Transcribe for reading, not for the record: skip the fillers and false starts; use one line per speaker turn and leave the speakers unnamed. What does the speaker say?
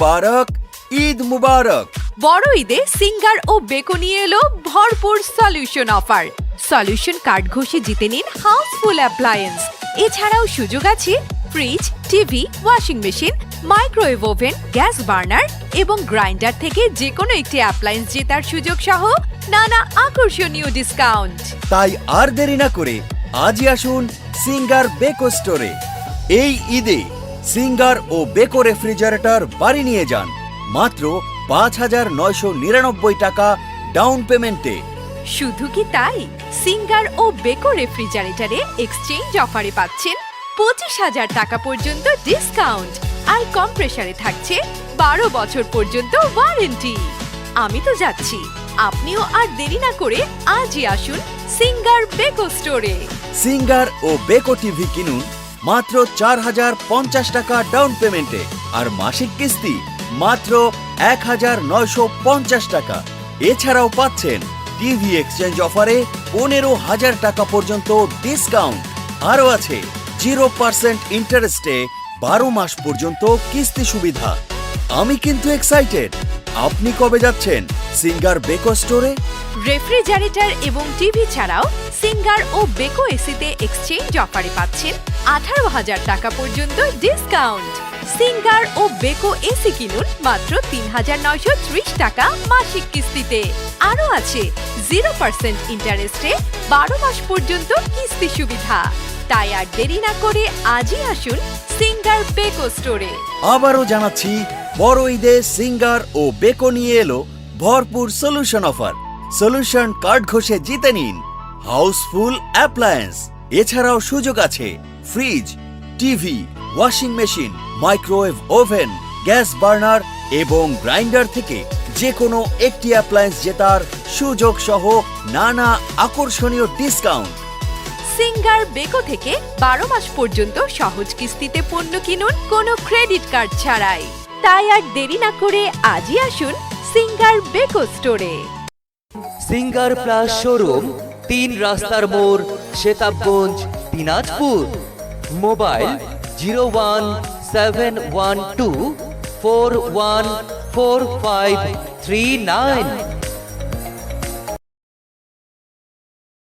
মুবারক, ঈদ মুবারক।
বড় ঈদে সিঙ্গার ও বেকো নিয়ে এলো ভরপুর সলিউশন অফার। সলিউশন কার্ড ঘষে জিতে নিন হাউসফুল অ্যাপ্লায়েন্স। এছাড়াও সুযোগ আছে fridge, TV, washing machine, microwave oven, gas burner এবং গ্রাইন্ডার থেকে যে কোনো একটি অ্যাপ্লায়েন্স জেতার সুযোগ সহ নানা আকর্ষণীয় ডিসকাউন্ট।
তাই আর দেরি না করে আজই আসুন সিঙ্গার বেকো স্টোরে। এই ঈদে সিঙ্গার ও বেকো রেফ্রিজারেটর বাড়ি নিয়ে যান মাত্র ৫,৯৯৯ টাকা ডাউন পেমেন্টে।
শুধু কি তাই, সিঙ্গার ও বেকো রেফ্রিজারেটরে এক্সচেঞ্জ অফারে পাচ্ছেন ২৫,০০০ টাকা পর্যন্ত ডিসকাউন্ট আর কম্প্রেসারে থাকছে ১২ বছর পর্যন্ত ওয়ারেন্টি। আমি তো যাচ্ছি, আপনিও আর দেরি না করে আজই আসুন সিঙ্গার বেকো স্টোরে।
সিঙ্গার ও বেকো টিভি কিনুন মাত্র ৪,০৫০ টাকা ডাউন পেমেন্টে আর মাসিক কিস্তি মাত্র ১,৯৫০ টাকা। এছাড়াও পাচ্ছেন টিভি এক্সচেঞ্জ অফারে ১৫,০০০ টাকা পর্যন্ত ডিসকাউন্ট। আরও আছে 0% ইন্টারেস্টে ১২ মাস পর্যন্ত কিস্তি সুবিধা। আমি কিন্তু এক্সাইটেড। আপনি কবে যাচ্ছেন সিঙ্গার বেকো স্টোরে?
রেফ্রিজারেটর এবং টিভি ছাড়াও সিঙ্গার ও বেকো এসিতে এক্সচেঞ্জ অফারে পাচ্ছেন ১৮,০০০ টাকা পর্যন্ত ডিসকাউন্ট। সিঙ্গার ও বেকো এসি কিনুন মাত্র ৩,৯৩০ টাকা মাসিক কিস্তিতে। আরও আছে 0% ইন্টারেস্টে ১২ মাস পর্যন্ত কিস্তি সুবিধা। তাই আর দেরি না করে আজই আসুন সিঙ্গার বেকো স্টোরে।
আবারও জানাচ্ছি, বড় ঈদে সিঙ্গার ও বেকো নিয়ে এলো ভরপুর সলিউশন অফার। সলিউশন কার্ড ঘষে জিতে নিন হাউসফুল অ্যাপ্লায়েন্স। এছাড়াও সুযোগ আছে fridge, TV, washing machine, microwave oven, gas burner এবং গ্রাইন্ডার থেকে যে কোনো একটি অ্যাপ্লায়েন্স জেতার সুযোগ সহ নানা আকর্ষণীয় ডিসকাউন্ট।
সিঙ্গার বেকো থেকে ১২ মাস পর্যন্ত সহজ কিস্তিতে পণ্য কিনুন কোনো ক্রেডিট কার্ড ছাড়াই। তাই আর দেরি না করে আজই আসুন সিঙ্গার বেকো স্টোরে।
সিঙ্গার প্লাস শোরুম, ৩ রাস্তার মোড়, শেতাবগঞ্জ, দিনাজপুর। মোবাইল 01712414539।